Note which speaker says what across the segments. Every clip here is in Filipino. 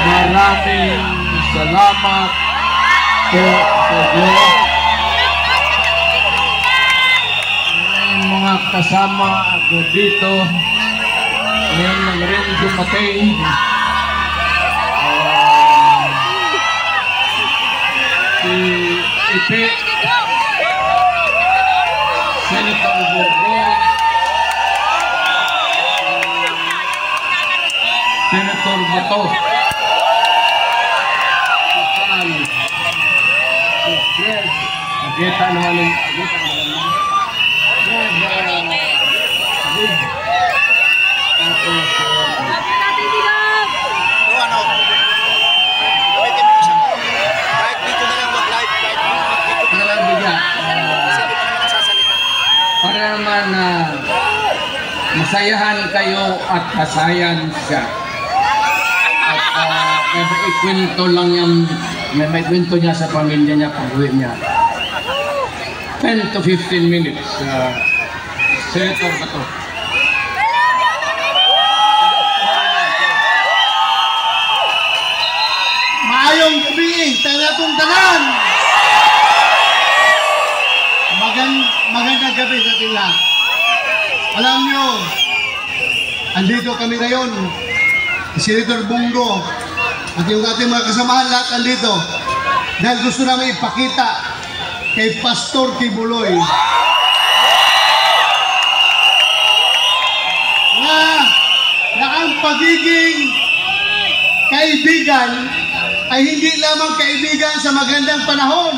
Speaker 1: Maraming salamat po sa Diyos. May mga kasama ako dito. Ngayon lang rin dumating. Si Ipe, Senator Bongo, Senator Bato, kita naman para naman masayahan kayo at kasayan siya. At may ikwento lang yan, may ikwento niya sa pamilya niya, pag-uwi niya. 10 to 15 minutes, Senator Bato.
Speaker 2: Maayong gabi, talatong tanan! Magandang gabi sa ating lahat. Alam nyo, andito kami ngayon, Senator Bongo, at yung ating mga kasamahan lahat andito, dahil gusto namin ipakita kay Pastor Kibuloy na ang pagiging kaibigan ay hindi lamang kaibigan sa magandang panahon.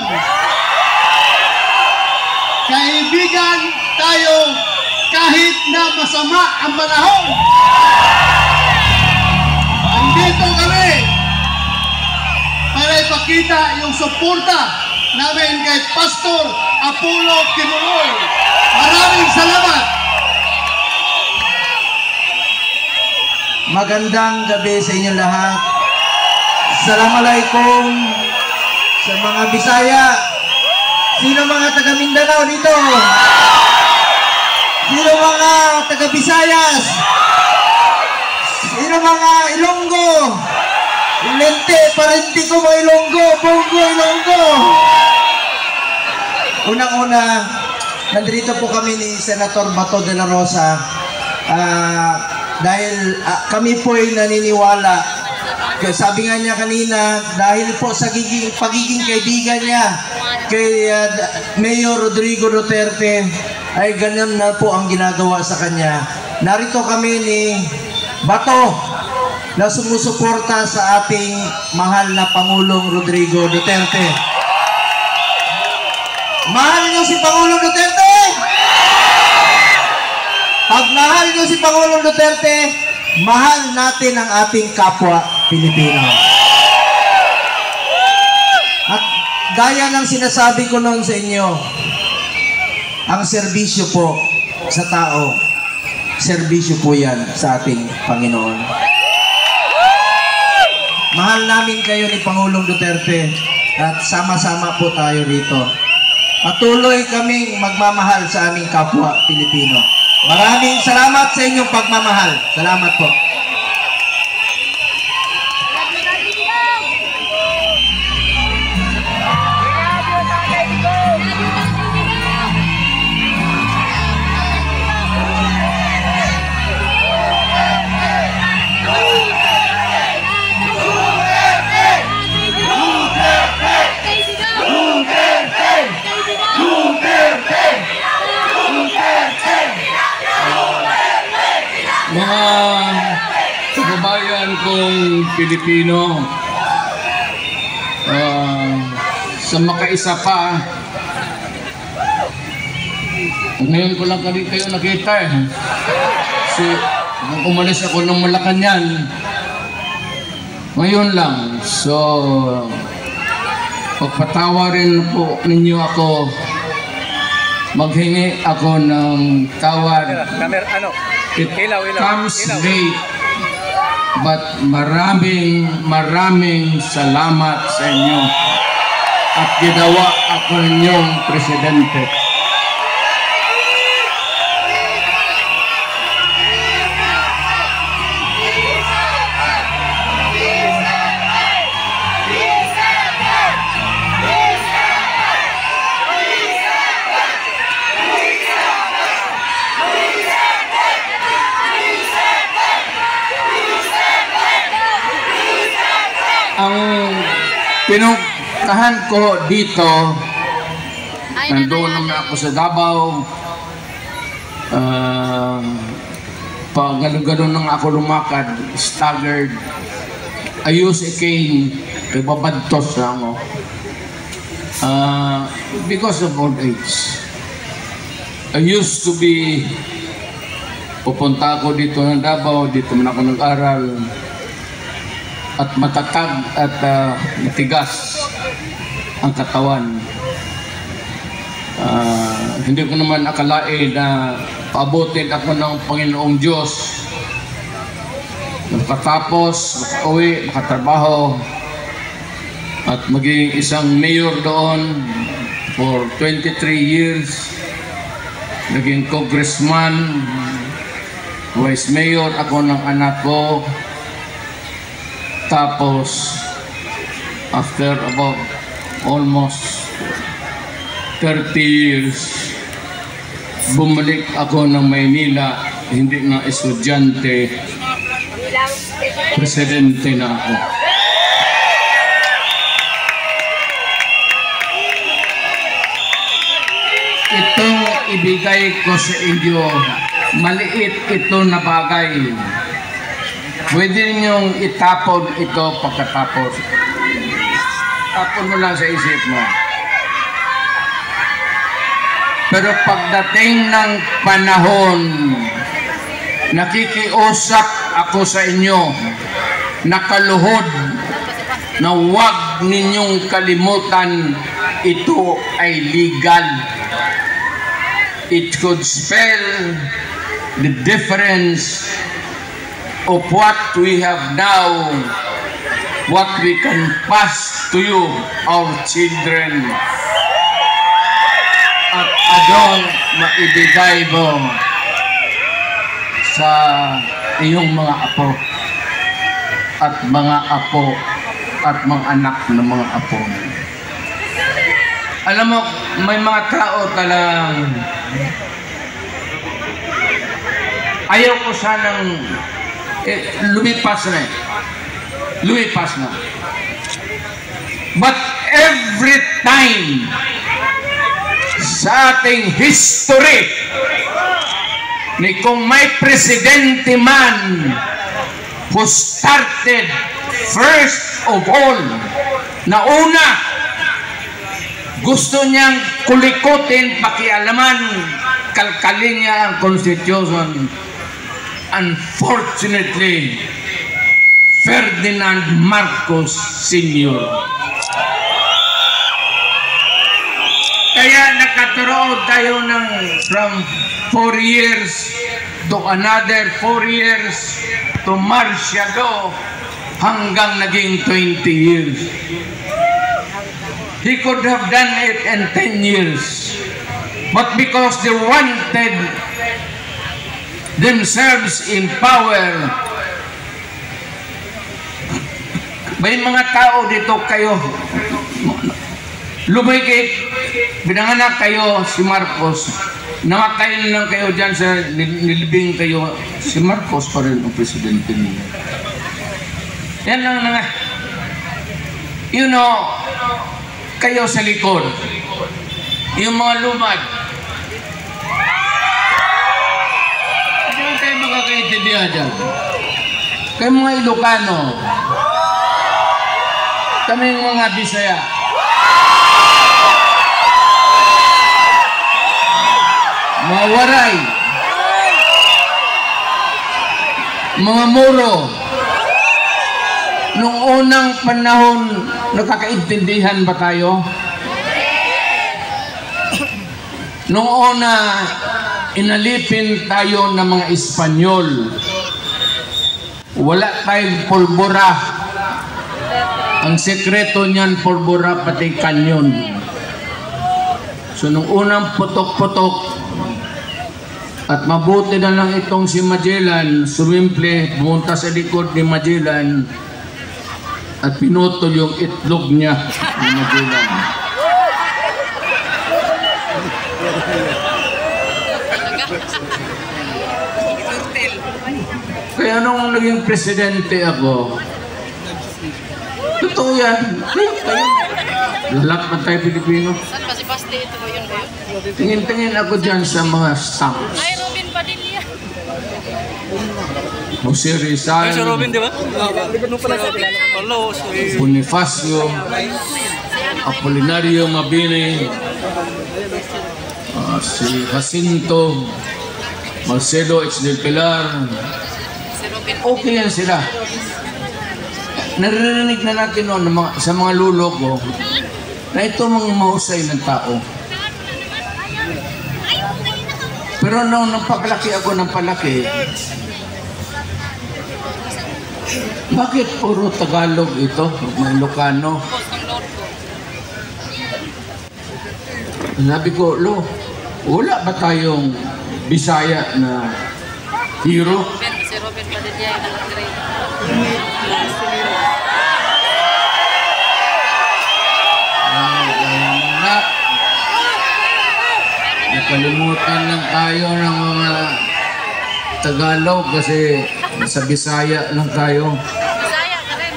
Speaker 2: Kaibigan tayo kahit na masama ang panahon. Andito kami para ipakita yung suporta namin kay Pastor Apollo Kibuloy. Maraming salamat.
Speaker 3: Magandang gabi sa inyo lahat. Assalamualaikum sa mga Bisaya. Sino mga taga Mindanao dito? Sino mga taga Visayas? Sino mga Ilonggo? Lente, parenti ko mga Ilonggo, Bongo, Ilonggo. Unang-una, nandito po kami ni Senator Bato de la Rosa dahil kami po ay naniniwala. Sabi nga niya kanina, dahil po sa pagiging kaibigan niya kay Mayor Rodrigo Duterte, ay ganyan na po ang ginagawa sa kanya. Narito kami ni Bato na sumusuporta sa ating mahal na Pangulong Rodrigo Duterte. Mahal niyo si Pangulong Duterte? Pag mahal niyo si Pangulong Duterte, mahal natin ang ating kapwa Pilipino. At gaya ng sinasabi ko noon sa inyo, ang serbisyo po sa tao, serbisyo po yan sa ating Panginoon. Mahal namin kayo ni Pangulong Duterte at sama-sama po tayo rito. Patuloy kaming magmamahal sa aming kapwa Pilipino. Maraming salamat sa inyong pagmamahal. Salamat po.
Speaker 1: Mga kababayan kong Pilipino, sa makaisa pa, ngayon ko lang kayo nakita eh. So, nung umalis ako ng Malacanang, ngayon lang. So, pagpatawarin po ninyo ako, maghingi ako ng tawad. It comes late, but maraming salamat sa inyo at ginawa ako ninyong presidente. Ang pinuntahan ko dito, nandoon naman ako sa Davao, pag gano'n nang ako lumakad, staggered, I use a cane, nagbabadtos lang ako, because of old age. I used to be, pupunta ako dito ng Davao, dito man ako nag-aral, at matatag at matigas ang katawan. Hindi ko naman akalain na paabutin ako ng Panginoong Diyos. Makatapos, makauwi, makatrabaho, at maging isang mayor doon for 23 years. Naging congressman, vice mayor ako ng anak ko. Tapos, after about almost 30 years, bumalik ako ng Maynila, hindi na estudyante, presidente na ako. Itong ibigay ko sa inyo, maliit ito na bagay. Pwede ninyong itapon ito pagkatapos. Tapon mo lang sa isip mo. Pero pagdating ng panahon, nakikiusap ako sa inyo, nakaluhod, na huwag ninyong kalimutan, ito ay legal. It could spell the difference of what we have now, what we can pass to you, our children, at adong maibigay mo sa iyong mga apo at mga anak ng mga apo. Alam mo, may mga tao talagang ayaw ko sanang lumipas na. But every time sa ating history ni kung may presidente man who started first of all, na una gusto niyang kulikutin, pakialaman, kalkalin niya ang Constitution. Unfortunately, Ferdinand Marcos Sr. Kaya nakaturoon tayo ng from 4 years to another 4 years to martial law hanggang naging 20 years. They could have done it in 10 years. But because they wanted themselves in power, may mga tao dito kayo, lumigit, binanganak kayo si Marcos, namatay na lang kayo dyan sa nilibing kayo, si Marcos pa rin ang presidente niya. Yan lang na nga. You know, kayo sa likod, yung mga lumad, hindi kayo makakaintindihan dyan. Kayo mga Ilocano, kaming mga Bisaya, mga Waray, mga Moro, nung unang panahon, nakakaintindihan ba tayo? Nung una, inalipin tayo ng mga Espanyol. Wala tayong pulbura. Ang sekreto niyan, pulbura pati kanyon. So nung unang putok-putok, at mabuti na lang itong si Magellan, sumimple, pumunta sa likod ni Magellan, at pinutol yung itlog niya ni Magellan. Kaya nung naging presidente ako, totoo yan. Lahat man tayo Pilipino.
Speaker 4: Saan ba si Basti? Ito ba yun ba yun?
Speaker 1: Tingin-tingin ako dyan sa mga stamps.
Speaker 4: Ay, Robin Padilla.
Speaker 1: Jose Rizal,
Speaker 5: Si Robin, di ba? Hello, sorry.
Speaker 1: Bonifacio, Apolinario Mabini, si Jacinto, Marcelo H. del Pilar.
Speaker 4: Si Robin
Speaker 1: Okay yan sila. Naririnig na natin noon sa mga lulo ko na ito mga mahusay ng tao. Pero nung napalaki ako ng palaki, bakit puro Tagalog ito? May Ilocano. Sabi ko, Lo, wala ba tayong Bisaya na hero?
Speaker 4: Si Robin Padilla yung nag-grade.
Speaker 1: Nakalimutan lang tayo ng mga Tagalog kasi sa Bisaya lang tayo.
Speaker 4: Bisaya ka rin.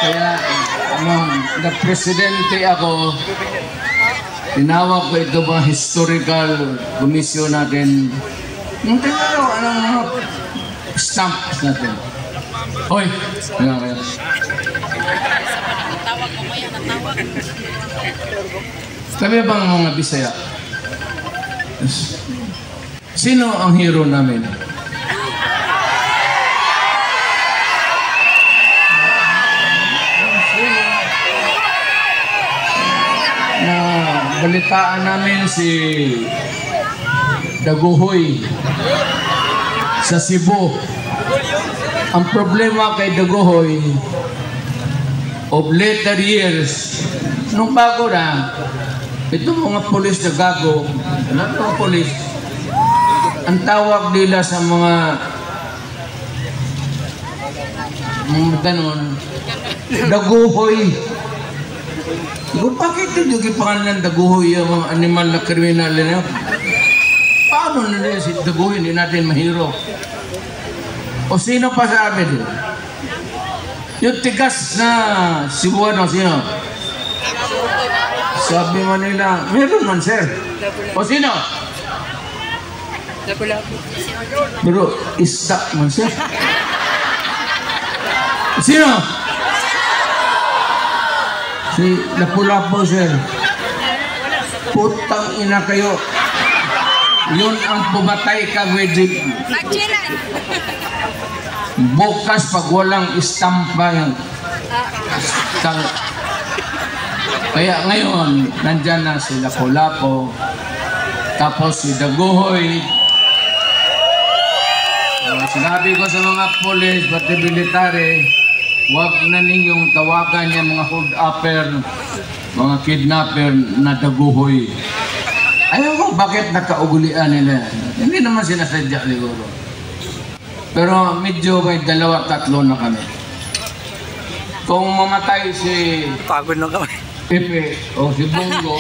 Speaker 1: Kaya na presidente ako, tinawag ko ito ba historical commission natin. Nung tinawag, anong mga stamps natin. Hoy! Kaya.
Speaker 4: Natawag mo maya, natawag.
Speaker 1: Kami bang mga Bisaya? Sino ang hero namin? Na balitaan namin si Daguhoy sa Cebu. Ang problema kay Daguhoy, of later years, nung bago na, ito mga polis na gago, lahat ng polis, ang tawag nila sa mga ganon, Daguhoy. Kung bakit hindi yung pangalan ng Daguhoy yung mga animal na kriminal na paano na rin si Daguhoy hindi natin mahiro? O sino pa sa amin? Yung tigas na Cebuano, sino? Sabi man nila, meron man sir. O sino? Pero isda man sir. Sino? Si Lapu-Lapu sir. Putang ina kayo. Yun ang pumatay ka with
Speaker 4: Nagchilan.
Speaker 1: bukas pag walang istampa yung kaya ngayon nandyan na si Lapu-Lapu, tapos si Daguhoy. Sinabi ko sa mga polis pati military, Huwag na ninyong tawagan niya mga hold-upper, mga kidnapper na daguhoy. Ayaw ko bakit nakaugulian nila. Hindi naman sinasadya siguro. Pero medyo may 2-3 na kami. Kung mamatay si
Speaker 5: Pagod na kami.
Speaker 1: Pepe o si Bongo,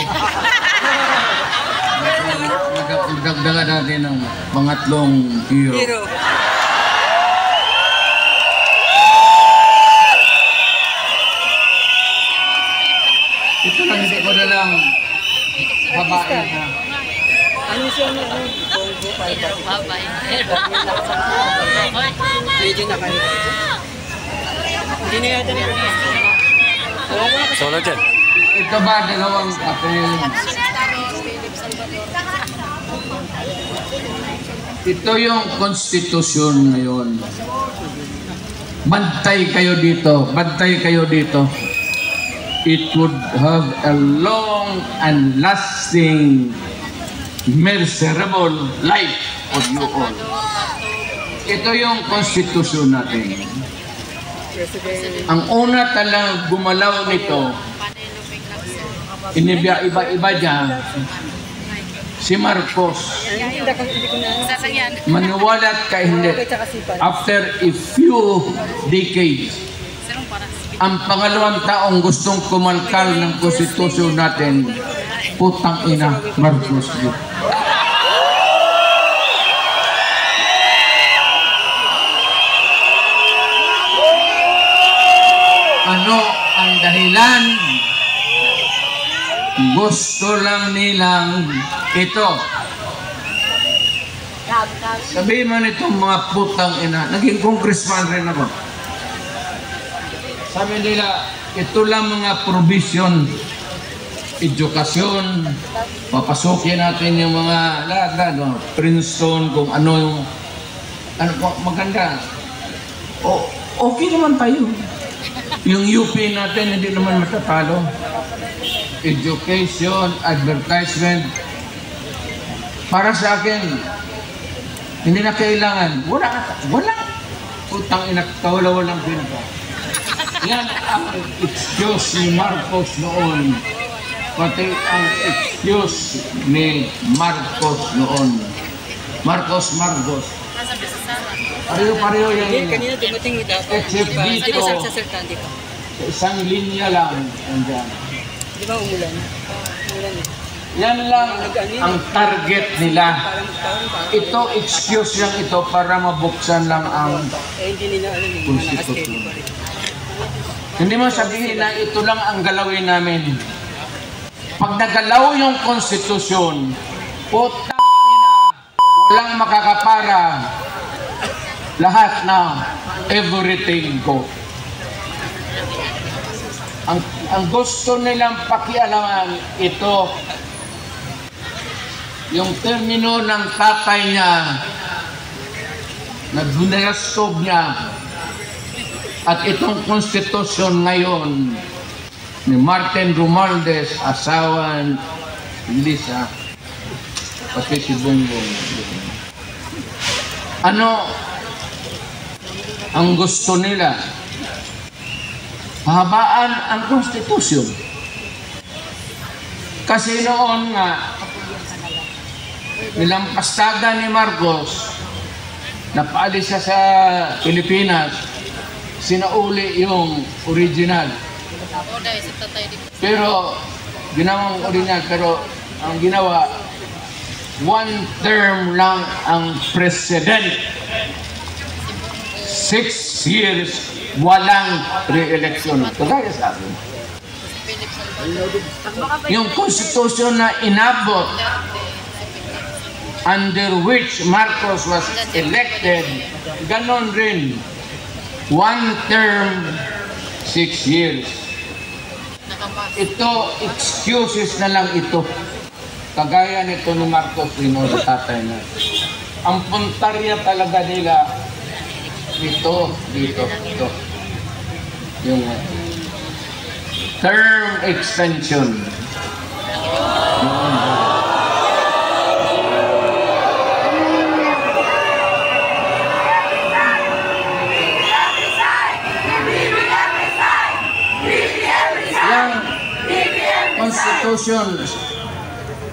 Speaker 1: dagdagan natin ng pangatlong hero. Ito lang, hindi ko na lang babae na.
Speaker 5: Ano siya na? Bongo,
Speaker 4: Babay.
Speaker 5: Pwede na kayo. Hindi na yata nila. Solo dyan.
Speaker 1: Ito ba dalawang papel? Ito yung konstitusyon ngayon. Bantay kayo dito. Bantay kayo dito. It would have a long and lasting, miserable life of you all. Ito yung konstitusyon natin. Ang una talang gumalaw nito, iba-iba niya, si Marcos.
Speaker 4: Sasakyan.
Speaker 1: Maniwala ka hindi. After a few decades, ang pangalawang taong gustong kumalkal ng konstitusyon natin, putang ina, Marcos. Ano ang dahilan? Gusto lang nilang ito. Sabihin mo nitong mga putang ina, naging congressman rin ako. Sabi nila, ito lang mga provision, edukasyon, papasukin natin yung mga lahat, no? Princeton, kung ano yung, ano po, maganda. O, okay naman tayo. Yung UP natin, hindi naman matatalo. Education, advertisement. Para sa akin, hindi na kailangan. Wala. Putang ina, walang pinaka. Yan ang excuse ni Marcos noon. Pati ang excuse ni Marcos noon. Marcos. Pareho yan.
Speaker 5: Kanina dumating dapat.
Speaker 1: Except dito,
Speaker 5: Sa sertante ka.
Speaker 1: isang linya lang. Andyan.
Speaker 5: Di ba umulan? Umulan eh.
Speaker 1: Yan lang ang target nila. Ito, excuse lang ito para mabuksan lang ang
Speaker 5: Hindi nila alam yung mga
Speaker 1: konstitusyon. Hindi mo sabihin na ito lang ang galawin namin. Pag nagalaw yung konstitusyon, putang ina, walang makakapara. Lahat na everything go. Ang gusto nilang pakialaman ito, yung termino ng tatay niya, nagdunayastog niya, at itong konstitusyon ngayon ni Martin Romualdez, asawa ni Lisa, pati si Bongbong. Ano ang gusto nila? Pahabaan ang konstitusyon. Kasi noon nga, nilampastagan ni Marcos, napaalis siya sa Pilipinas, sinauli yung original. Pero, ginawang original, pero ang ginawa, 1 term lang ang president. 6 years, walang re-election. Kagaya sa akin. Yung konstitusyon na inabot, under which Marcos was elected, ganon rin. 1 term, 6 years. Ito, excuses na lang ito. Kagaya nito ni Marcos rin sa tatay na. Ang puntarya talaga nila, dito. Yung term extension. Constitution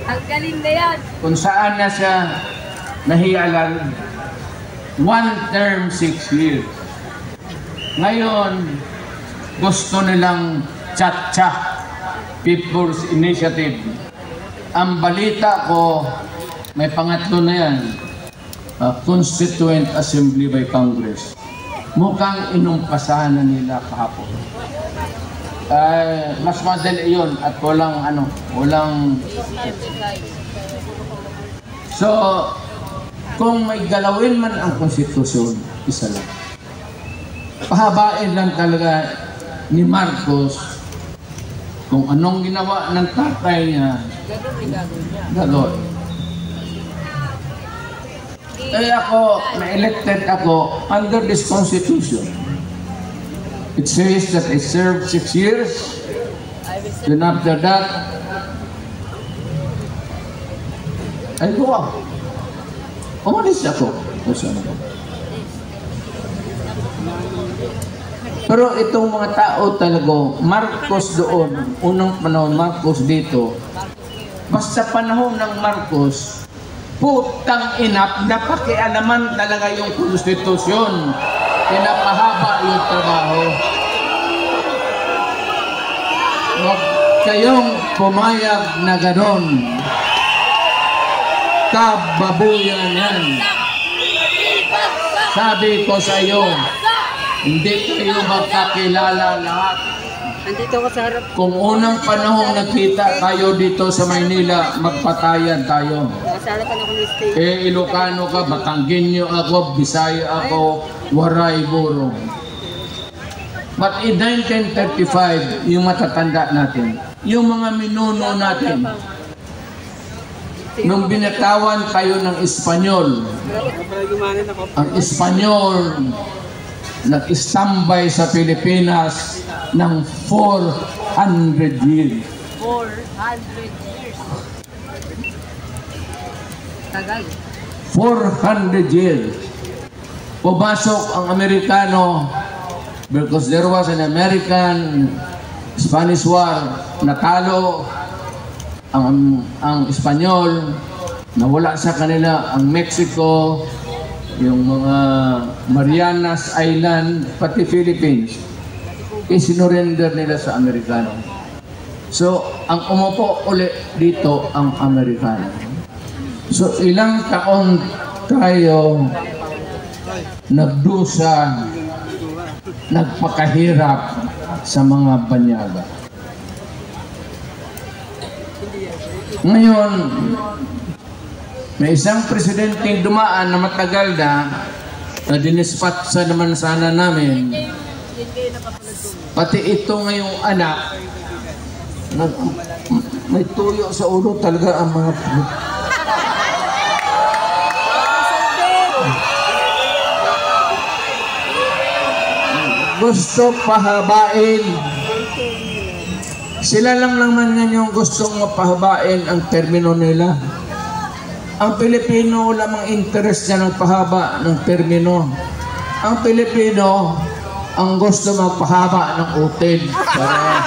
Speaker 4: Ang galing na yan.
Speaker 1: kung saan na siya nahialan, 1 term, 6 years. Ngayon, gusto nilang chat-chat, People's Initiative. Ang balita ko, may pangatlo na yan, Constituent Assembly by Congress. Mukhang inumpasahan na nila kahapon. Mas madali yun at walang so kung may galawin man ang konstitusyon, isa lang, pahabain lang talaga ni Marcos kung anong ginawa ng tatay niya, gagawin. Kaya ako, na-elected ako under this constitution. It says that I served 6 years. Then after that, I go out. Umalis ako. Pero itong mga tao talaga, Marcos doon, unang panahon, Marcos dito, basta panahon ng Marcos, putang inap, napakialaman talaga yung konstitusyon. Pinapahaba yung trabaho. Huwag kayong pumayag na ganon. Kababuyan yan. Sabi ko sa iyo, hindi kayo magkakilala lahat.
Speaker 5: Andito ka sa harap.
Speaker 1: Kung unang panahon nagkita tayo dito sa Maynila, magpatayan tayo.
Speaker 5: Sa harapan ako ng stage.
Speaker 1: Ilocano ka, Batanggenyo ako, Bisaya ako, Waray, Burong. But in 1935, yung matatanda natin, yung mga minuno natin, nung binatawan tayo ng Espanyol, ang Espanyol nag-istambay sa Pilipinas ng 400 years.
Speaker 4: 400 years. Tagal.
Speaker 1: 400 years. Pumasok ang Amerikano because there was an American-Spanish War. Natalo ang Espanyol. Nawala sa kanila ang Mexico, yung mga Marianas Island, pati Philippines. Isinurrender nila sa Amerikano. So, ang umupo ulit dito ang Amerikano. So, ilang taon tayo nagdusa, nagpakahirap sa mga banyaga. Ngayon, may isang presidenteng dumaan na matagal na dinispat naman sana namin. Pati ito ngayong anak, may tuyo sa ulo talaga ang mga gusto pahabain. Sila lang naman yan yung gustong mapahabain ang termino nila. Ang Pilipino lamang interest niya ng pahaba ng termino. Ang Pilipino ang gusto magpahaba ng utin para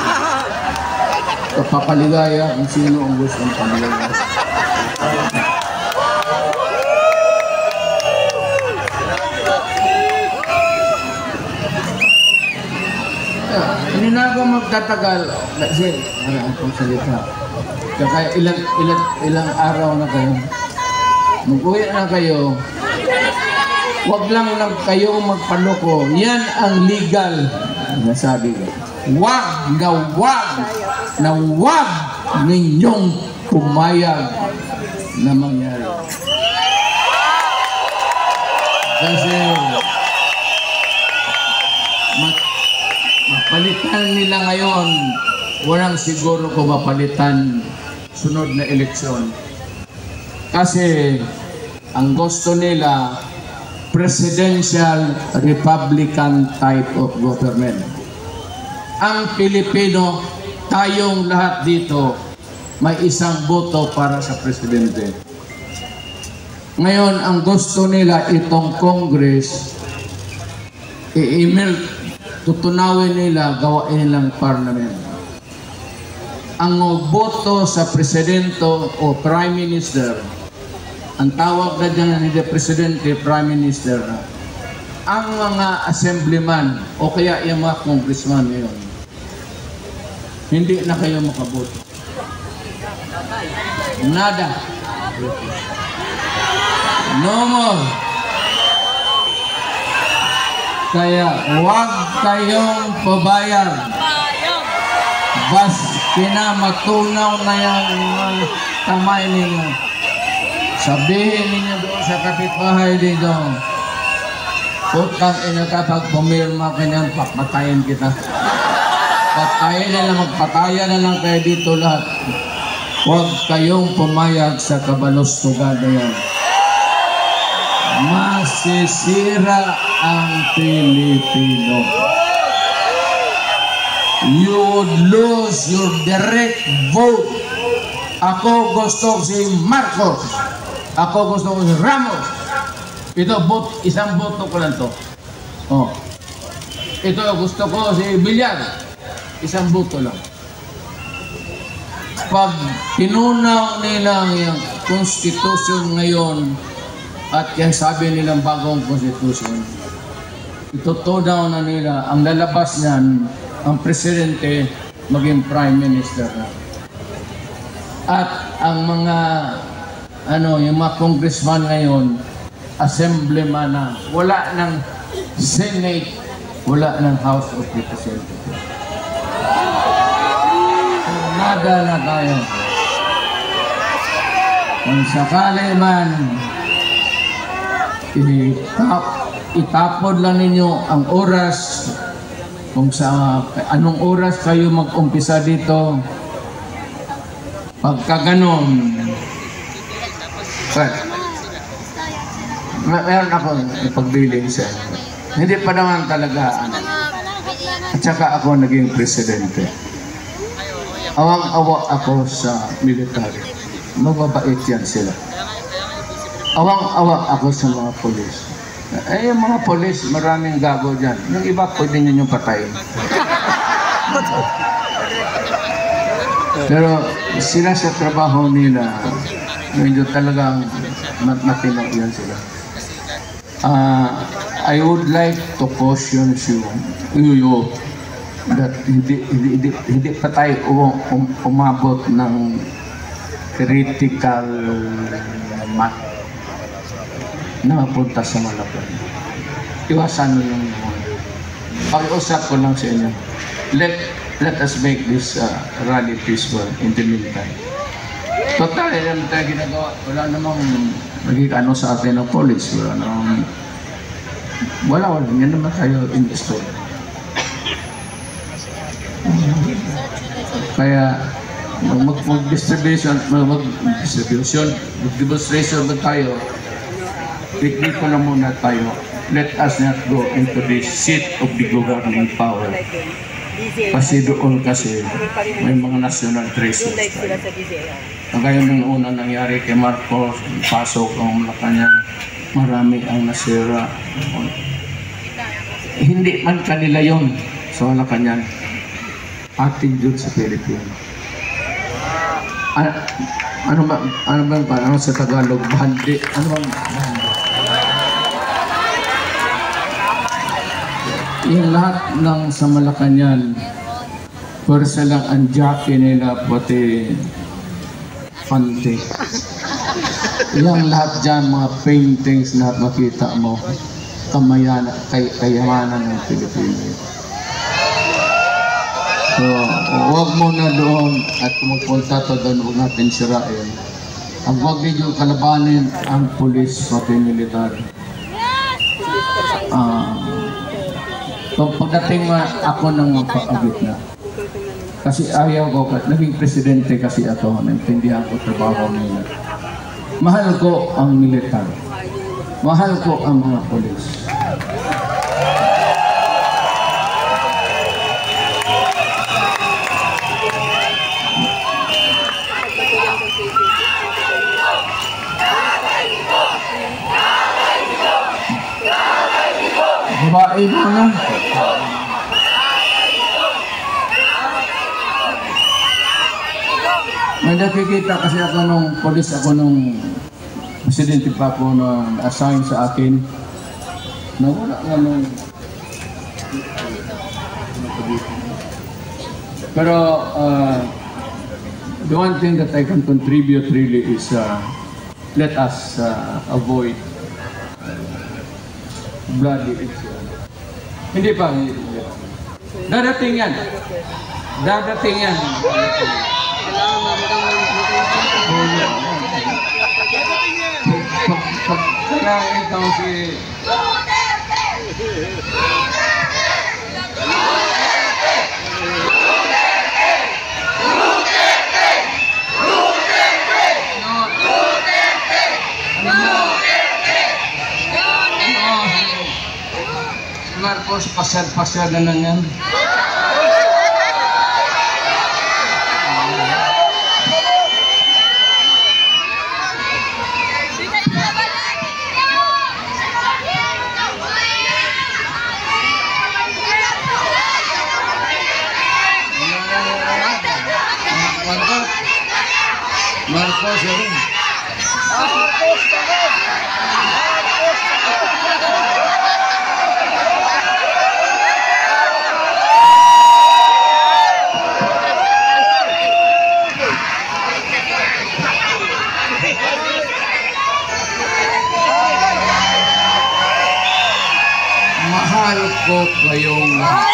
Speaker 1: kapapaligaya kung sino ang gusto ng paligaya. Hindi na ako magtatagal kasi akong salita. Kaya ilang araw na kayo. Mag-uwi na kayo. Huwag lang kayo magpaloko. Yan ang legal. Nasabi ko. Huwag ninyong pumayag na mangyari. Kasi mapalitan nila ngayon, walang siguro kung mapalitan sunod na eleksyon. Kasi ang gusto nila, presidential Republican type of government. Ang Pilipino, tayong lahat dito, may isang boto para sa presidente. Ngayon, ang gusto nila itong Congress, i-email, tutunawin nila, gawain nilang parliament. ang boto sa presidente o prime minister, ang tawag na dyan hindi presidente, prime minister, ang mga assemblyman o kaya yung mga congressman ngayon, hindi na kayo makaboto. Nada. No more. Kaya huwag kayong pabayag. Bas kinamatunaw na yung kamay ninyo. Sabihin ninyo doon sa kapitbahay dito, putang ina kapag pumirma kanyang papatayin kita. Patayin na lang, magpatayan na lang kayo dito lahat. Huwag kayong pumayag sa kabalustugan na yan. Masisira ang Pilipino. You would lose your direct vote. Ako gusto si Marcos. Ako gusto si Ramos. Ito, isang boto ko lang to. Oh. Ito, gusto ko si Villar. Isang boto lang. Pag tinunaw nila yung constitution ngayon at yung sabi nilang bagong constitution, itutunaw na nila, ang lalabas niyan, ang presidente maging prime minister na. At ang mga yung mga congressman ngayon, assemblyman na, wala ng Senate, wala ng House of Representatives. Nada na tayo. Kung sakali man, itapon lang ninyo ang oras, kung sa anong oras kayo mag-umpisa dito, pagka ganon, meron ako ipagbiling sa inyo. Hindi pa naman talaga at saka ako naging presidente. Awang-awa ako sa military. Mababait yan sila. Awang-awa ako sa mga polis. Yung mga polis, maraming gago dyan. Yung iba, pwede nyo yung patayin. Pero sila sa trabaho nila, medyo talagang matino yan sila. I would like to caution you that hindi pa tayo umabot ng critical math na mapunta sa Malacan. Iwasan mo yung pag-usap ko lang sa inyo. Let us make this rally peaceful in the meantime. Total, yan tayo ginagawa. Wala namang naging sa atin ng police. Wala namang yan naman tayo in the story. Kaya mag-demonstration ba tayo, piknik ko na muna tayo. Let us not go into the seat of the governing power. Kasi doon may mga national treasures tayo. Kagaya ng unang nangyari kay Marcos, pasok ang Malacanang, marami ang nasira. Hindi man kanila yun sa Malacanang. Attitude sa Pilipino. Ano sa Tagalog? Bandi. Ano bang bandi? Yung lahat ng sa Malacanang, pwersa lang ang jockey nila, pati fante. Yung lahat dyan, mga paintings, lahat makita mo, kayamanan ng Pilipino. So, huwag mo na doon at kung magpunta to doon, huwag natin sirain. Ang huwag ninyo kalabanin ang pulis pati militar. Pagdating ako ng magpakabit na. Kasi ayaw ko, naging presidente kasi ako, naintindihan ko trabaho nila. Mahal ko ang militar. Mahal ko ang mga pulis. Babae mo na. May nakikita kasi ako nung police ako nung presidente pa ako na assign sa akin. Nawala nga nung... Pero the one thing that I can contribute really is let us avoid bloody incident. Hindi pa. Dadating yan. Dadating yan. Kaya ito si... Marcos, pasyal-pasyal na lang yan. Marcos, yun. Mahal ko kayong lahat.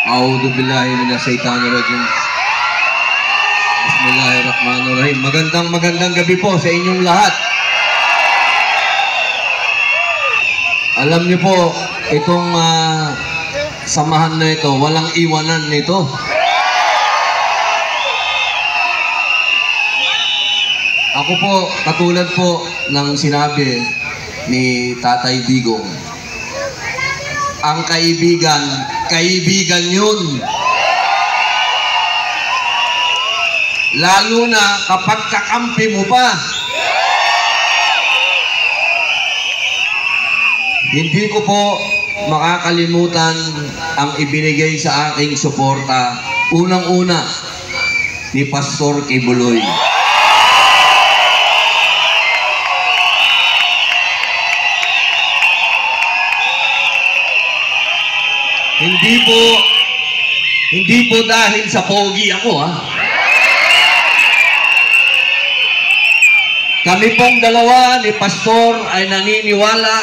Speaker 6: A'udhu billahi minasyaitanir rajim. Bismillahirrahmanirrahim. Magandang gabi po sa inyong lahat. Alam niyo po, itong samahan na ito, walang iwanan nito. Ako po, katulad po ng sinabi ni Tatay Digong, ang kaibigan, kaibigan yun. Lalo na kapag kakampi mo pa. Hindi ko po makakalimutan ang ibinigay sa aking suporta. Unang-una, ni Pastor Kibuloy. Hindi po dahil sa pogi ako, ha. Kami pong dalawa ni Pastor ay naniniwala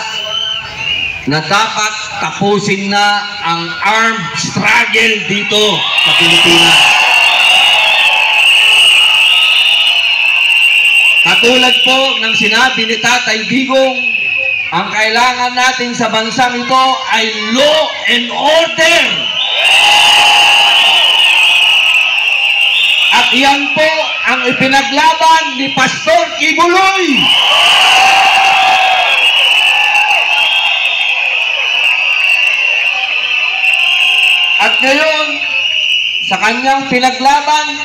Speaker 6: na dapat tapusin na ang armed struggle dito sa Pilipinas. Katulad po ng sinabi ni Tatay Digong, ang kailangan natin sa bansang ito ay law and order. At yan po ang ipinaglaban ni Pastor Kibuloy. At ngayon, sa kanyang pinaglaban,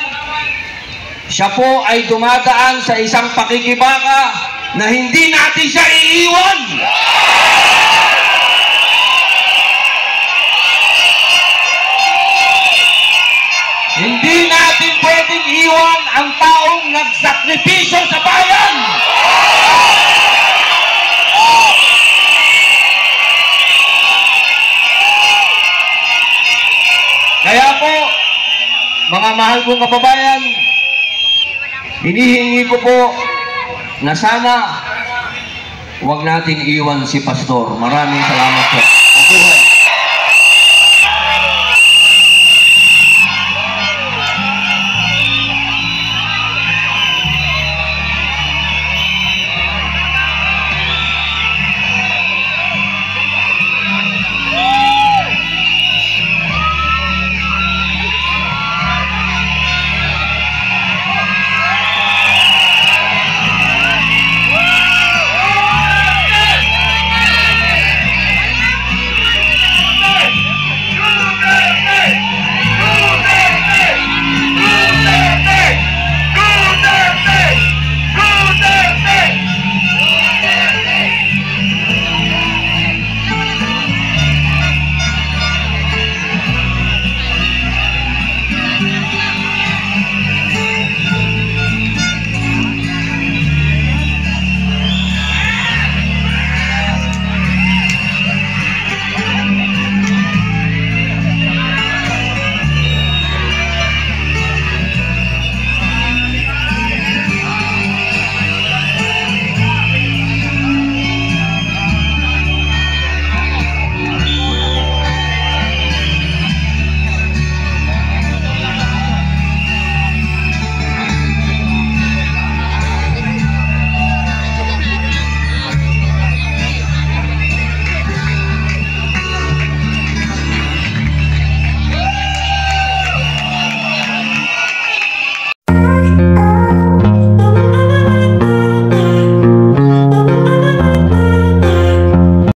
Speaker 6: siya po ay dumadaan sa isang pakikibaka na hindi natin siya iiwan. Hindi natin pwedeng iwan ang taong nagsakripisyo sa bayan. mga mahal kong kababayan, hinihingi ko po na sana huwag natin iwan si Pastor. Maraming salamat po.